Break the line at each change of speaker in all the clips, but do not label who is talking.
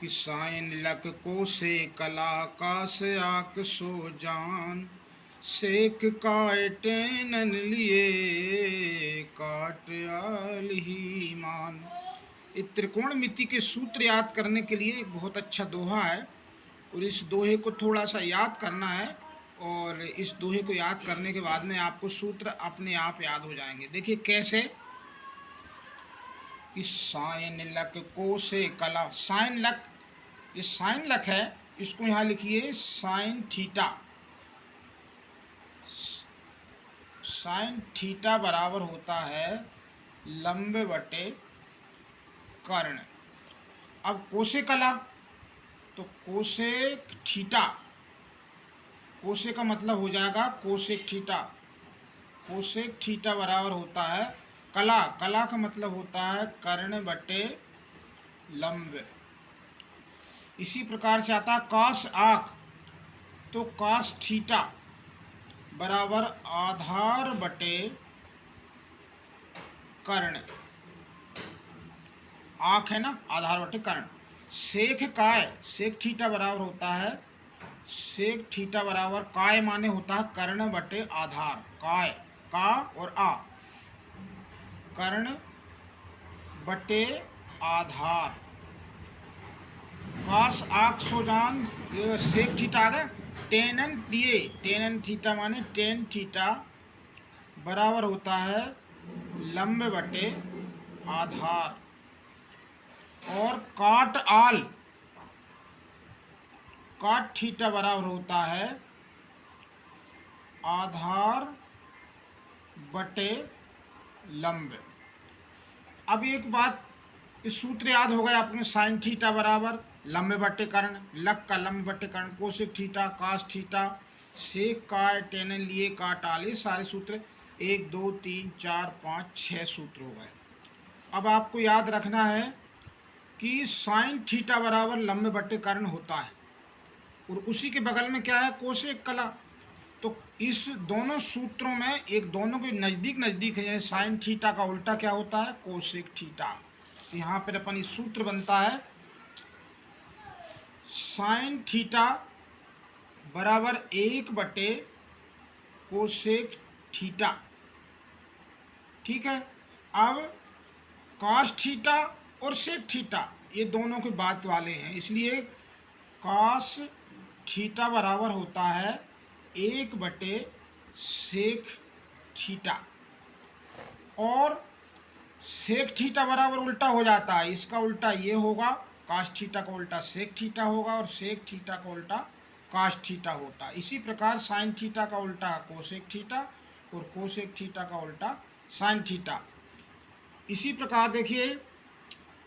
कि सायन लक को से कला का से आक सो जान सेक काटे नन लिए काट आल ही मान। ये त्रिकोणमिति के सूत्र याद करने के लिए एक बहुत अच्छा दोहा है और इस दोहे को थोड़ा सा याद करना है और इस दोहे को याद करने के बाद में आपको सूत्र अपने आप याद हो जाएंगे। देखिए कैसे कि साइन लक को से कला, साइन लक, ये साइन लक है, इसको यहाँ लिखिए साइन थीटा। साइन थीटा बराबर होता है लंबे बटे कर्ण। अब कोसे कला, तो कोसेक थीटा, कोसे का मतलब हो जाएगा कोसेक थीटा। कोसेक थीटा बराबर होता है कला, कला का मतलब होता है कर्ण बटे लंब। इसी प्रकार से आता है कास आक, तो कास थीटा बराबर आधार बटे कर्ण। आँख है ना, आधार बटे कर्ण। सेक काय, सेक थीटा बराबर होता है, सेक थीटा बराबर काय माने होता है कर्ण बटे आधार। काय, का और आ, कर्ण बटे आधार। कास आक सोजान, सेक थीटा आ गया। टेनन दिए, टेनन थीटा माने टेन थीटा बराबर होता है लंब बटे आधार। और काट आल, काट थीटा बराबर होता है आधार बटे लंब। अब एक बात, इस सूत्र याद हो गया आपने, साइन थीटा बराबर लंब बटे कर्ण, लक का लंब बटे कर्ण, कोसेक थीटा, कास थीटा, सेक काय, टेनन लिए, काट आल, ये सारे सूत्र 1 2 3 4 5 6 सूत्र हो गए। अब आपको याद रखना है कि साइन थीटा बराबर लंब बटे कर्ण होता है और उसी के बगल में क्या है, कोसेक कला। तो इस दोनों सूत्रों में एक दोनों के नज़दीक नज़दीक है, साइन थीटा का उल्टा क्या होता है, कोसेक थीटा। तो यहाँ पर अपन इस सूत्र बनता है साइन थीटा बराबर 1 बटे कोसेक थीटा। ठीक है। अब कास थीटा और सेक थीटा ये दोनों के बात वाले हैं, इसलिए कास थीटा बराबर होता है 1 बटे सेक थीटा। और सेक थीटा बराबर उल्टा हो जाता है, इसका उल्टा ये होगा, कास थीटा का उल्टा सेक थीटा होगा और सेक थीटा का उल्टा कास थीटा होता है। इसी प्रकार साइन थीटा का उल्टा कोसेक थीटा और कोसेक थीटा का उल्टा साइन थीटा। इसी प्रकार देखिए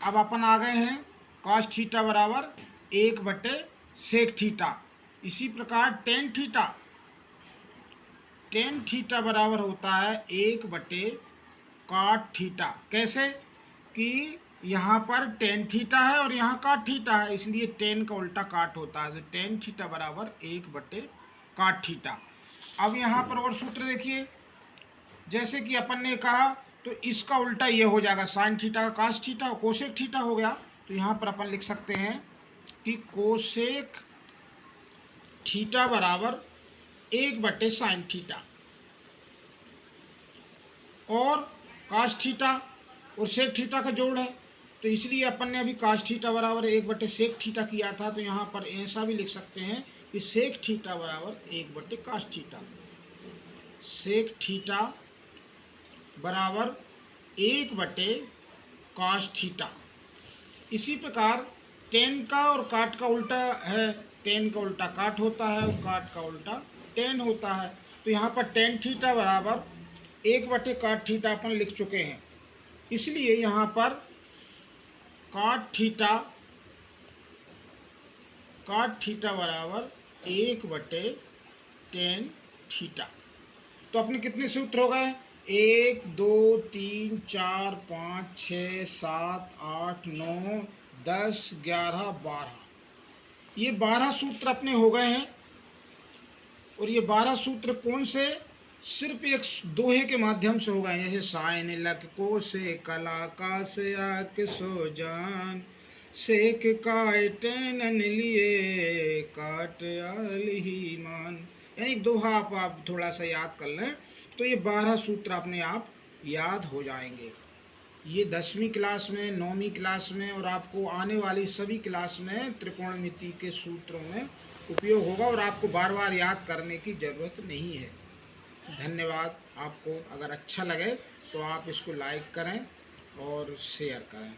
अब अपन आ गए हैं कास थीटा बराबर 1 बटे सेक थीटा। इसी प्रकार टेन थीटा, टेन थीटा बराबर होता है 1 बटे काट थीटा। कैसे कि यहाँ पर टेन थीटा है और यहाँ काट थीटा है, इसलिए टेन का उल्टा काट होता है, तो टेन थीटा बराबर 1 बटे काट थीटा। अब यहाँ पर और सूत्र देखिए, जैसे कि अपन ने कहा तो इसका उल्टा ये हो जाएगा, साइन थीटा का कास थीटा कोसेक थीटा हो गया। तो यहाँ पर अपन लिख सकते हैं कि कोसेक थीटा बराबर 1 बटे साइन थीटा। और कास थीटा और सेक थीटा का जोड़ है, तो इसलिए अपन ने अभी कास थीटा बराबर 1 बटे सेक थीटा किया था, तो यहाँ पर ऐसा भी लिख सकते हैं कि सेक थीटा बराबर 1 बटे कास थीटा। सेक थीटा बराबर 1 बटे कास थीटा। इसी प्रकार टेन का और काट का उल्टा है, टेन का उल्टा काट होता है और काट का उल्टा टेन होता है। तो यहाँ पर टेन थीटा बराबर 1 बटे काट थीटा अपन लिख चुके हैं, इसलिए यहाँ पर काट थीटा बराबर 1 बटे टेन थीटा। तो अपने कितने सूत्र हो गए, 1 2 3 4 5 6 7 8 9 10 11 12, ये 12 सूत्र अपने हो गए हैं। और ये 12 सूत्र कौन से, सिर्फ एक दोहे के माध्यम से हो गए, जैसे साइन लक को से कला का से आक सो जान सेक काटन लिए काट आली मान। यानी दोहा आप थोड़ा सा याद कर लें तो ये 12 सूत्र अपने आप याद हो जाएंगे। ये 10वीं क्लास में, 9वीं क्लास में और आपको आने वाली सभी क्लास में त्रिकोणमिति के सूत्रों में उपयोग होगा और आपको बार बार याद करने की ज़रूरत नहीं है। धन्यवाद। आपको अगर अच्छा लगे तो आप इसको लाइक करें और शेयर करें।